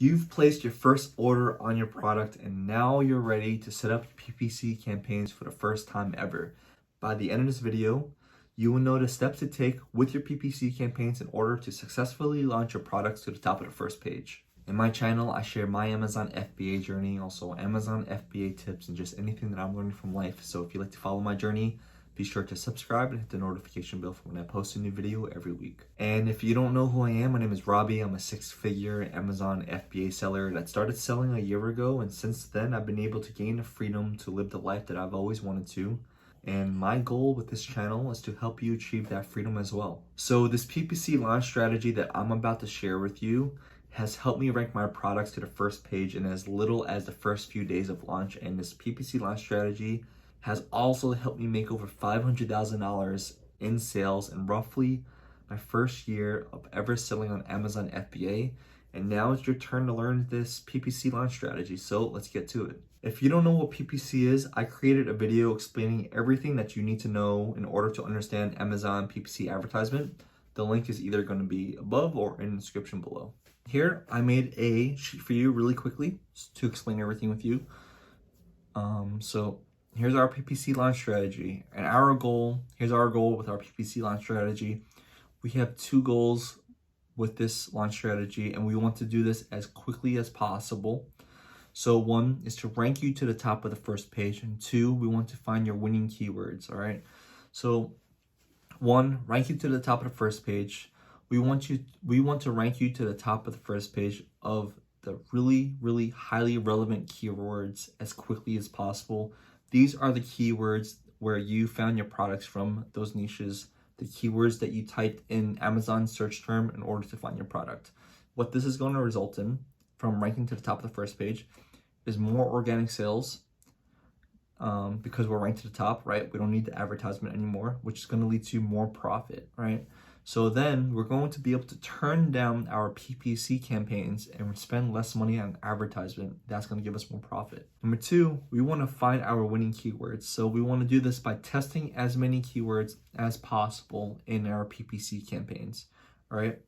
You've placed your first order on your product and now you're ready to set up your PPC campaigns for the first time ever. By the end of this video, you will know the steps to take with your PPC campaigns in order to successfully launch your products to the top of the first page. In my channel, I share my Amazon FBA journey, also Amazon FBA tips, and just anything that I'm learning from life. So if you'd like to follow my journey, be sure to subscribe and hit the notification bell for when I post a new video every week. And if you don't know who I am, my name is Robby. I'm a six-figure Amazon FBA seller that started selling a year ago. And since then, I've been able to gain the freedom to live the life that I've always wanted to. And my goal with this channel is to help you achieve that freedom as well. So this PPC launch strategy that I'm about to share with you has helped me rank my products to the first page in as little as the first few days of launch. And this PPC launch strategy has also helped me make over $500,000 in sales in roughly my first year of ever selling on Amazon FBA. And now it's your turn to learn this PPC launch strategy. So let's get to it. If you don't know what PPC is, I created a video explaining everything that you need to know in order to understand Amazon PPC advertisement. The link is either going to be above or in the description below. Here, I made a sheet for you really quickly to explain everything with you. So here's our PPC launch strategy and here's our goal with our PPC launch strategy. We have two goals with this launch strategy, and we want to do this as quickly as possible. So one is to rank you to the top of the first page, and two, we want to find your winning keywords. All right. So one, rank you to the top of the first page. We want to rank you to the top of the first page of the really, really highly relevant keywords as quickly as possible. These are the keywords where you found your products from, those niches, the keywords that you typed in Amazon search term in order to find your product. What this is going to result in from ranking to the top of the first page is more organic sales because we're ranked to the top, right? We don't need the advertisement anymore, which is going to lead to more profit, right? So then we're going to be able to turn down our PPC campaigns and spend less money on advertisement. That's going to give us more profit. Number two, we want to find our winning keywords. So we want to do this by testing as many keywords as possible in our PPC campaigns, all right?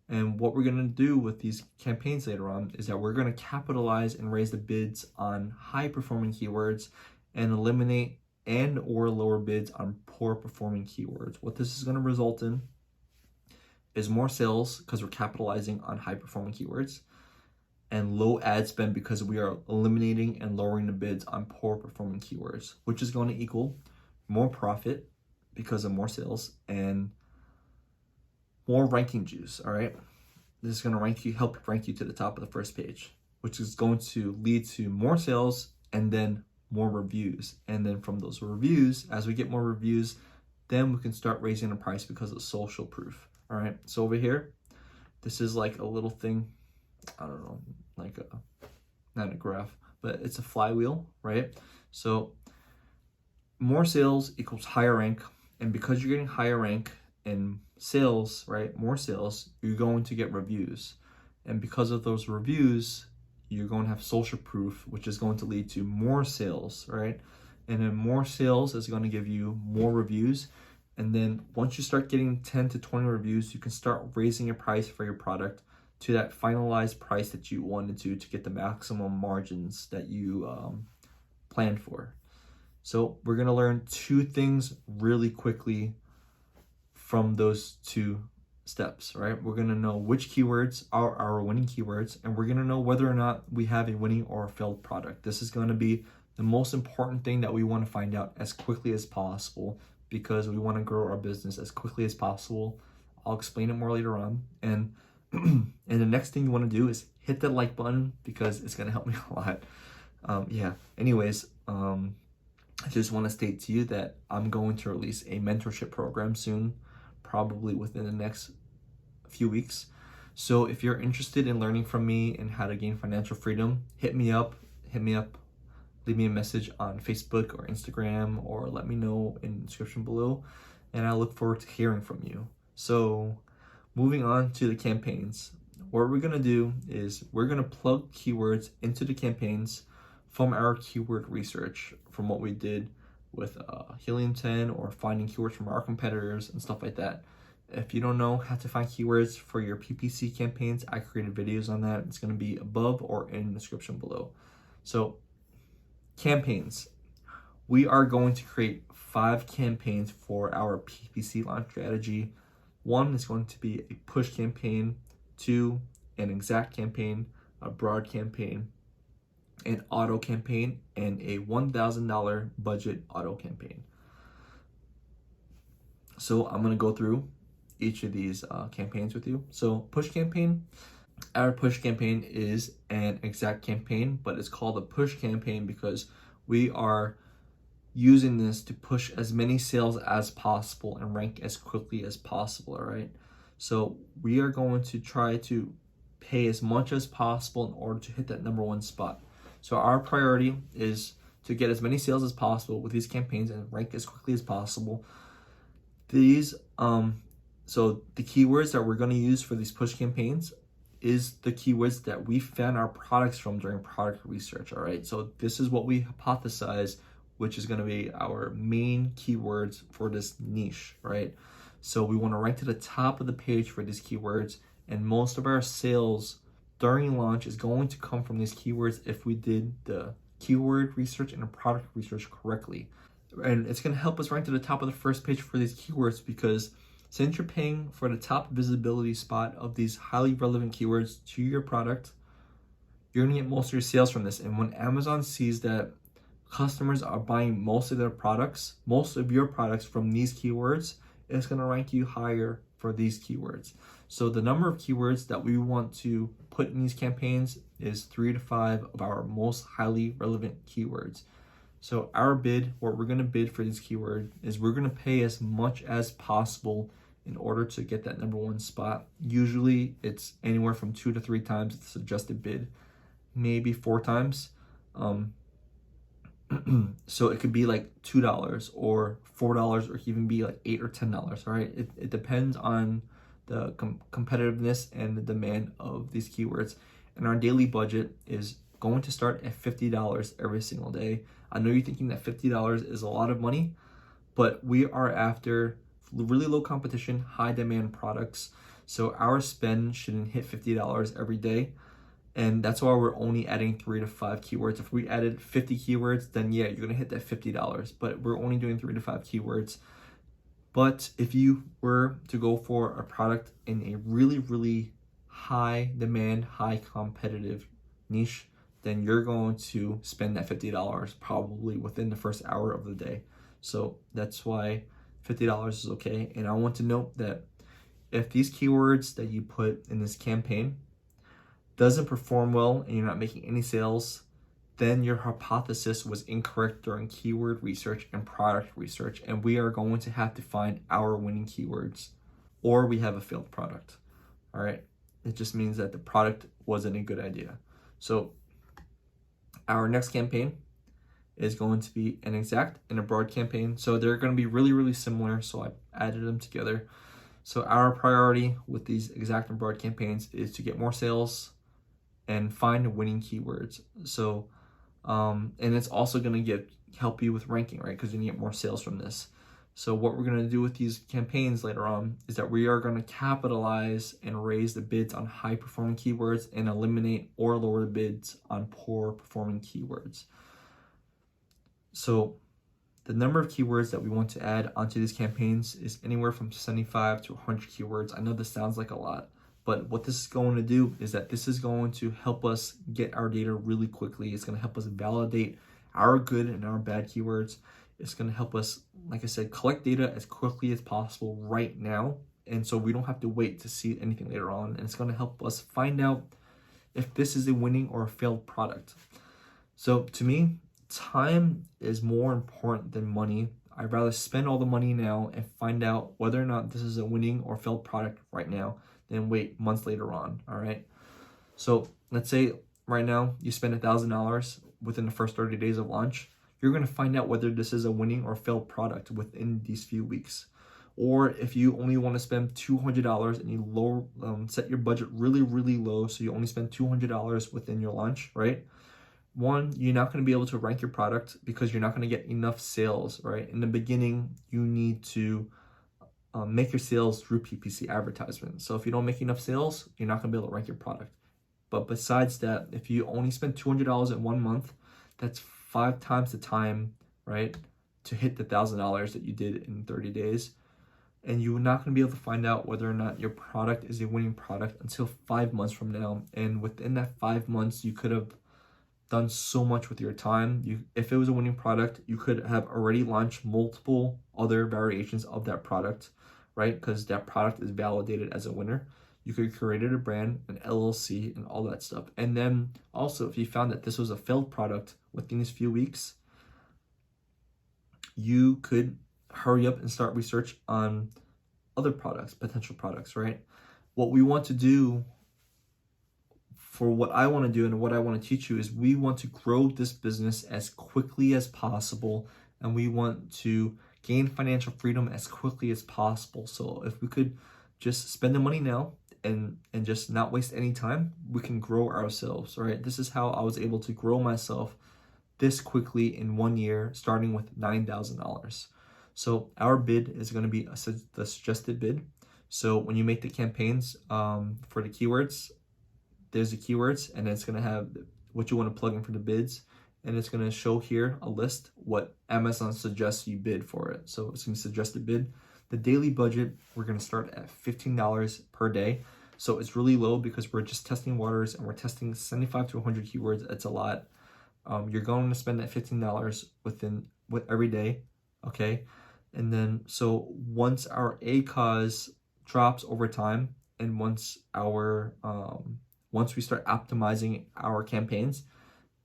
And what we're going to do with these campaigns later on is that we're going to capitalize and raise the bids on high performing keywords and eliminate and or lower bids on poor performing keywords. What this is going to result in is more sales because we're capitalizing on high performing keywords, and low ad spend because we are eliminating and lowering the bids on poor performing keywords, which is going to equal more profit because of more sales and more ranking juice. All right, this is going to help rank you to the top of the first page, which is going to lead to more sales and then more reviews. And then from those reviews, as we get more reviews, then we can start raising the price because of social proof. All right, so over here, this is like a little thing, I don't know, like not a graph, but it's a flywheel, right? So more sales equals higher rank. And because you're getting higher rank and sales, right, more sales, you're going to get reviews. And because of those reviews, you're going to have social proof, which is going to lead to more sales, right? And then more sales is going to give you more reviews. And then once you start getting 10 to 20 reviews, you can start raising your price for your product to that finalized price that you wanted to get the maximum margins that you planned for. So we're going to learn two things really quickly from those two steps, right? We're going to know which keywords are our winning keywords, and we're going to know whether or not we have a winning or a failed product. This is going to be the most important thing that we want to find out as quickly as possible, because we want to grow our business as quickly as possible. I'll explain it more later on. And and the next thing you want to do is hit that like button because it's going to help me a lot. Anyways, I just want to state to you that I'm going to release a mentorship program soon, probably within the next few weeks. So if you're interested in learning from me and how to gain financial freedom, hit me up. Leave me a message on Facebook or Instagram, or let me know in the description below, and I look forward to hearing from you. So moving on to the campaigns, what we're going to do is we're going to plug keywords into the campaigns from our keyword research, from what we did with Helium 10 or finding keywords from our competitors and stuff like that. If you don't know how to find keywords for your PPC campaigns, I created videos on that. It's going to be above or in the description below. So campaigns. We are going to create 5 campaigns for our PPC launch strategy. 1 is going to be a push campaign, 2, an exact campaign, a broad campaign, an auto campaign, and a $1,000 budget auto campaign. So I'm going to go through each of these campaigns with you. So push campaign, our push campaign is an exact campaign, but it's called a push campaign because we are using this to push as many sales as possible and rank as quickly as possible. All right, so we are going to try to pay as much as possible in order to hit that number 1 spot. So our priority is to get as many sales as possible with these campaigns and rank as quickly as possible. These so the keywords that we're going to use for these push campaigns is the keywords that we found our products from during product research. All right, so this is what we hypothesize, which is going to be our main keywords for this niche, right? So we want to rank to the top of the page for these keywords, and most of our sales during launch is going to come from these keywords if we did the keyword research and the product research correctly. And it's going to help us rank to the top of the first page for these keywords because since you're paying for the top visibility spot of these highly relevant keywords to your product, you're going to get most of your sales from this. And when Amazon sees that customers are buying most of your products from these keywords, it's going to rank you higher for these keywords. So the number of keywords that we want to put in these campaigns is 3 to 5 of our most highly relevant keywords. So our bid, what we're going to bid for this keyword is we're going to pay as much as possible in order to get that number 1 spot. Usually it's anywhere from 2 to 3 times the suggested bid, maybe 4 times. So it could be like $2 or $4, or even be like $8 or $10. All right, it depends on the competitiveness and the demand of these keywords. And our daily budget is going to start at $50 every single day. I know you're thinking that $50 is a lot of money, but we are after really low competition, high demand products. So our spend shouldn't hit $50 every day. And that's why we're only adding 3 to 5 keywords. If we added 50 keywords, then yeah, you're going to hit that $50, but we're only doing 3 to 5 keywords. But if you were to go for a product in a really, really high demand, high competitive niche, then you're going to spend that $50 probably within the first hour of the day. So that's why $50 is okay. And I want to note that if these keywords that you put in this campaign doesn't perform well and you're not making any sales, then your hypothesis was incorrect during keyword research and product research, and we are going to have to find our winning keywords, or we have a failed product. All right, it just means that the product wasn't a good idea. So our next campaign is going to be an exact and a broad campaign. So they're going to be really, really similar, so I added them together. So our priority with these exact and broad campaigns is to get more sales and find winning keywords. So and it's also going to help you with ranking, right? Because you get more sales from this. So what we're going to do with these campaigns later on is that we are going to capitalize and raise the bids on high performing keywords and eliminate or lower the bids on poor performing keywords. So the number of keywords that we want to add onto these campaigns is anywhere from 75 to 100 keywords. I know this sounds like a lot, but what this is going to do is that this is going to help us get our data really quickly. It's going to help us validate our good and our bad keywords. It's going to help us, like I said, collect data as quickly as possible right now. And so we don't have to wait to see anything later on. And it's going to help us find out if this is a winning or a failed product. So to me, time is more important than money. I'd rather spend all the money now and find out whether or not this is a winning or failed product right now than wait months later on. All right. So let's say right now you spend $1,000 within the first 30 days of launch. You're going to find out whether this is a winning or failed product within these few weeks. Or if you only want to spend $200 and you set your budget really, really low, so you only spend $200 within your launch, right? One, you're not going to be able to rank your product because you're not going to get enough sales, right? In the beginning, you need to make your sales through PPC advertisement. So if you don't make enough sales, you're not gonna be able to rank your product. But besides that, if you only spend $200 in 1 month, that's 5 times the time, right, to hit the $1,000 that you did in 30 days. And you're not going to be able to find out whether or not your product is a winning product until 5 months from now. And within that 5 months, you could have done so much with your time. If it was a winning product, you could have already launched multiple other variations of that product, right? Because that product is validated as a winner. You could have created a brand, an LLC, and all that stuff. And then also, if you found that this was a failed product within these few weeks, you could hurry up and start research on other products, potential products, right? What we want to do, for what I want to do and what I want to teach you, is we want to grow this business as quickly as possible, and we want to gain financial freedom as quickly as possible. So if we could just spend the money now and just not waste any time, we can grow ourselves, right? This is how I was able to grow myself this quickly in 1 year, starting with $9,000. So our bid is going to be the suggested bid. So when you make the campaigns for the keywords, there's the keywords, and it's going to have what you want to plug in for the bids, and it's going to show here a list what Amazon suggests you bid for it. So it's going to suggest a bid. The daily budget, we're going to start at $15 per day. So it's really low because we're just testing waters, and we're testing 75 to 100 keywords. That's a lot. You're going to spend that $15 with every day, okay? And then, so once our ACOS drops over time, and once we start optimizing our campaigns,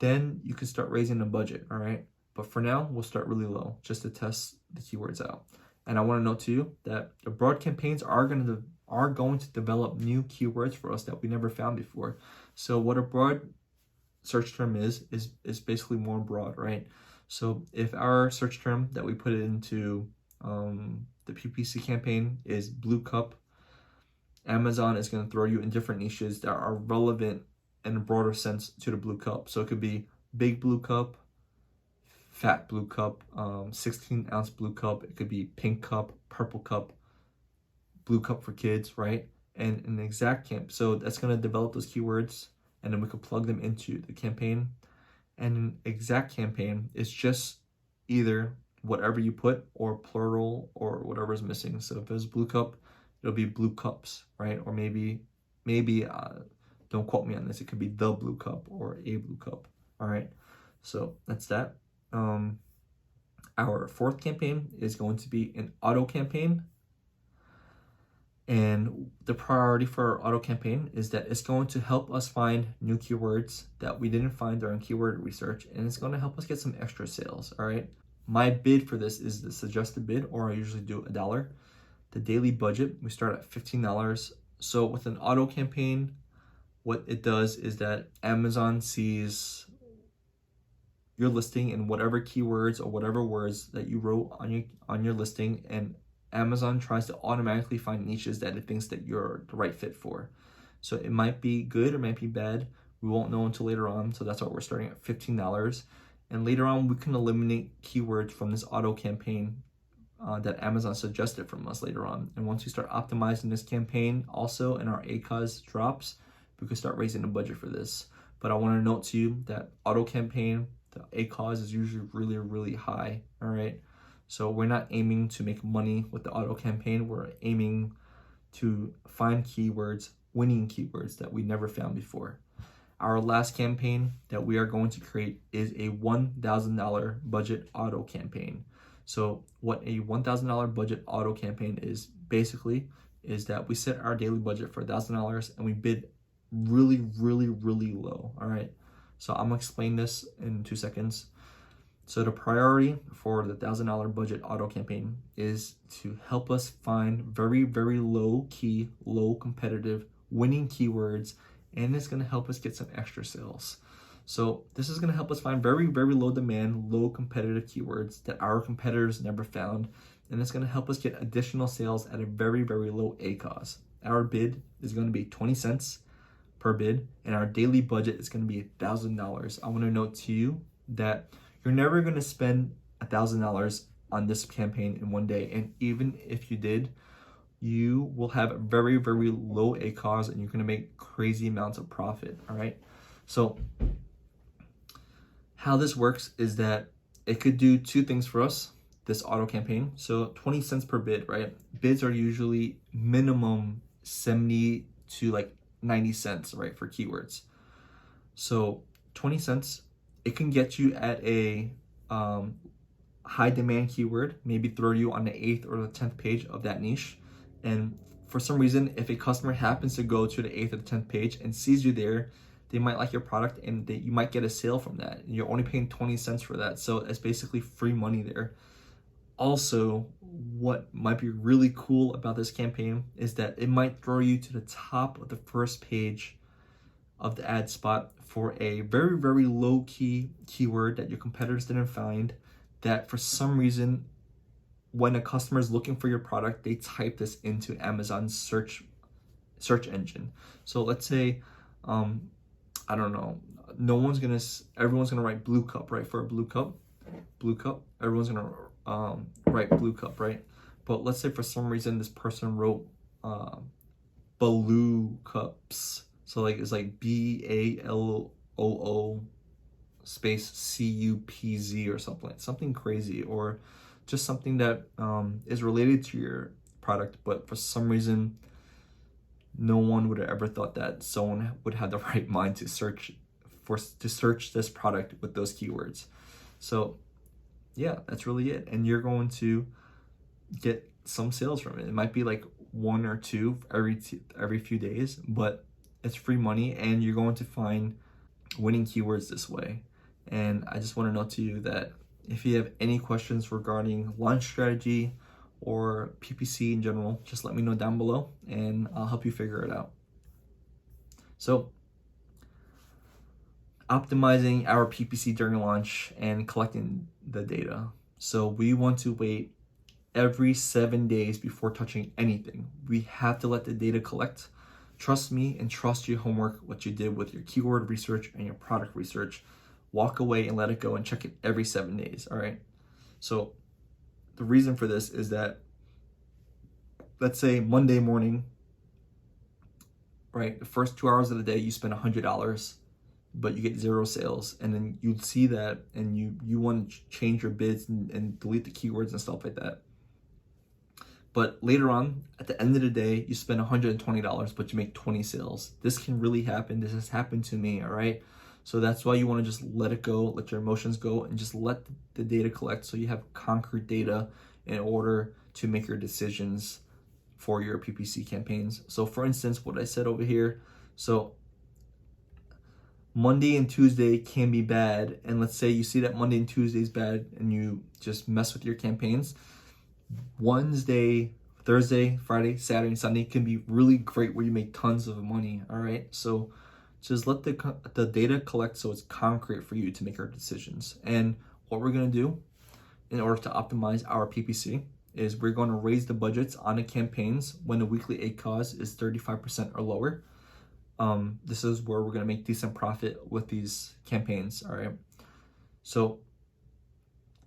then you can start raising the budget, all right? But for now, we'll start really low just to test the keywords out. And I want to note to you that the broad campaigns are going to develop new keywords for us that we never found before. So what a broad search term is basically more broad, right? So if our search term that we put into the PPC campaign is blue cup, Amazon is going to throw you in different niches that are relevant in a broader sense to the blue cup. So it could be big blue cup, fat blue cup, 16-ounce blue cup. It could be pink cup, purple cup, blue cup for kids, right? And an exact camp. So that's going to develop those keywords, and then we could plug them into the campaign. And an exact campaign is just either whatever you put or plural or whatever is missing. So if it's blue cup, it'll be blue cups, right? Or maybe don't quote me on this, it could be the blue cup or a blue cup. All right, so that's that. Our fourth campaign is going to be an auto campaign. And the priority for our auto campaign is that it's going to help us find new keywords that we didn't find during keyword research, and it's going to help us get some extra sales, all right? My bid for this is the suggested bid, or I usually do $1. The daily budget, we start at $15. So with an auto campaign, what it does is that Amazon sees your listing and whatever keywords or whatever words that you wrote on your listing, and Amazon tries to automatically find niches that it thinks that you're the right fit for. So it might be good or might be bad. We won't know until later on. So that's why we're starting at $15. And later on, we can eliminate keywords from this auto campaign that Amazon suggested from us later on. And once we start optimizing this campaign also, and our ACOS drops, we can start raising the budget for this. But I want to note to you that auto campaign, the ACOS is usually really, really high, all right? So we're not aiming to make money with the auto campaign. We're aiming to find keywords, winning keywords that we never found before. Our last campaign that we are going to create is a $1,000 budget auto campaign. So what a $1,000 budget auto campaign is basically is that we set our daily budget for $1,000 and we bid really, really, really low. All right. So I'm gonna explain this in 2 seconds. So the priority for the $1,000 budget auto campaign is to help us find very, very low key, low competitive winning keywords, and it's gonna help us get some extra sales. So this is gonna help us find very, very low demand, low competitive keywords that our competitors never found, and it's gonna help us get additional sales at a very, very low ACOS. Our bid is gonna be 20 cents per bid, and our daily budget is gonna be $1,000. I wanna note to you that you're never going to spend $1,000 on this campaign in one day. And even if you did, you will have very, very low ACOS and you're going to make crazy amounts of profit. All right. So how this works is that it could do two things for us, this auto campaign. So 20 cents per bid, right? Bids are usually minimum 70 to like 90 cents, right, for keywords. So 20 cents, it can get you at a high demand keyword, maybe throw you on the 8th or the 10th page of that niche. And for some reason, if a customer happens to go to the 8th or the 10th page and sees you there, they might like your product and you might get a sale from that. You're only paying 20 cents for that. So it's basically free money there. Also, what might be really cool about this campaign is that it might throw you to the top of the first page of the ad spot for a very, very low key keyword that your competitors didn't find, that for some reason, when a customer is looking for your product, they type this into Amazon's search engine. So let's say, I don't know, everyone's gonna write blue cup, right? For a blue cup, everyone's gonna write blue cup, right? But let's say for some reason this person wrote blue cups. So like it's like BALOO space CUPZ or something crazy, or just something that is related to your product, but for some reason no one would have ever thought that someone would have the right mind to search this product with those keywords. So yeah, that's really it. And you're going to get some sales from it. It might be like one or two every few days, but it's free money and you're going to find winning keywords this way. And I just want to note to you that if you have any questions regarding launch strategy or PPC in general, just let me know down below and I'll help you figure it out. So optimizing our PPC during launch and collecting the data. So we want to wait every 7 days before touching anything. We have to let the data collect. Trust me and trust your homework, what you did with your keyword research and your product research. Walk away and let it go and check it every 7 days, all right? So the reason for this is that, let's say Monday morning, right, the first 2 hours of the day, you spend $100, but you get 0 sales. And then you see that and you want to change your bids and delete the keywords and stuff like that. But later on, at the end of the day, you spend $120, but you make 20 sales. This can really happen. This has happened to me, all right? So that's why you want to just let it go, let your emotions go, and just let the data collect so you have concrete data in order to make your decisions for your PPC campaigns. So for instance, what I said over here, so Monday and Tuesday can be bad, and let's say you see that Monday and Tuesday is bad and you just mess with your campaigns. Wednesday, Thursday, Friday, Saturday, and Sunday can be really great where you make tons of money, all right? So just let the data collect so it's concrete for you to make your decisions. And what we're gonna do in order to optimize our PPC is we're gonna raise the budgets on the campaigns when the weekly ACOS is 35% or lower. This is where we're gonna make decent profit with these campaigns, all right? So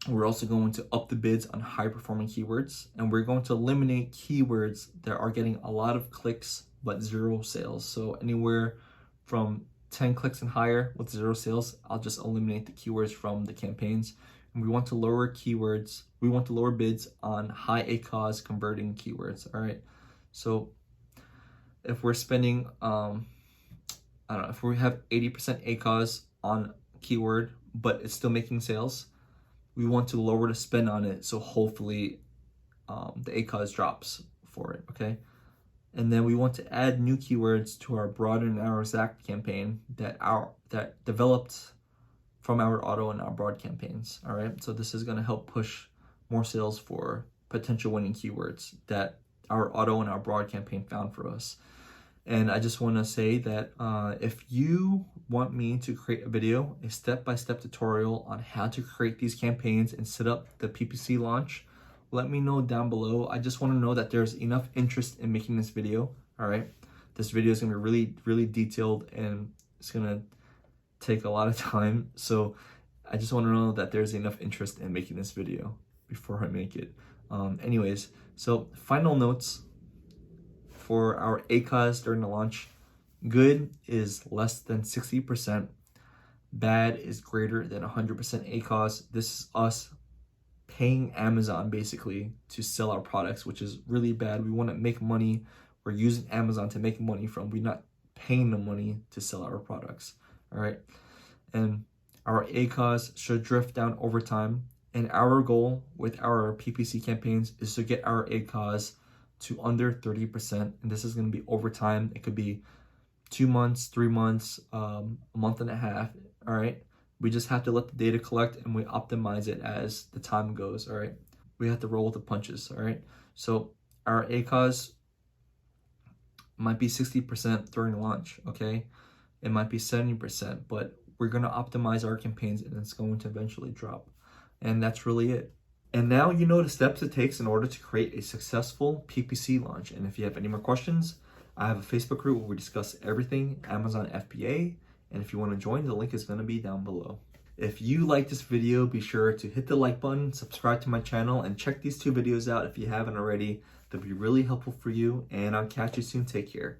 we're also going to up the bids on high performing keywords, and we're going to eliminate keywords that are getting a lot of clicks but 0 sales. So anywhere from 10 clicks and higher with 0 sales, I'll just eliminate the keywords from the campaigns. And we want to lower bids on high ACOS converting keywords, all right? So if we're spending, if we have 80% ACOS on keyword, but it's still making sales, we want to lower the spend on it, so hopefully the ACOS drops for it, okay? And then we want to add new keywords to our broad and our exact campaign that developed from our auto and our broad campaigns, all right? So this is gonna help push more sales for potential winning keywords that our auto and our broad campaign found for us. And I just want to say that if you want me to create a video, a step-by-step tutorial on how to create these campaigns and set up the PPC launch, let me know down below. I just want to know that there's enough interest in making this video, all right? This video is going to be really, really detailed and it's going to take a lot of time. So I just want to know that there's enough interest in making this video before I make it. Anyways, so final notes. for our ACOS during the launch. Good is less than 60%. Bad is greater than 100% ACOS. This is us paying Amazon basically to sell our products, which is really bad. We want to make money. We're using Amazon to make money from. We're not paying the money to sell our products. All right. And our ACOS should drift down over time. And our goal with our PPC campaigns is to get our ACOS to under 30%. And this is going to be over time. It could be 2 months, 3 months, a month and a half. All right. We just have to let the data collect and we optimize it as the time goes. All right. We have to roll with the punches. All right. So our ACOS might be 60% during launch. Okay. It might be 70%, but we're going to optimize our campaigns and it's going to eventually drop. And that's really it. And now you know the steps it takes in order to create a successful PPC launch. And if you have any more questions, I have a Facebook group where we discuss everything Amazon FBA. And if you want to join, the link is going to be down below. If you like this video, be sure to hit the like button, subscribe to my channel, and check these 2 videos out if you haven't already. They'll be really helpful for you. And I'll catch you soon. Take care.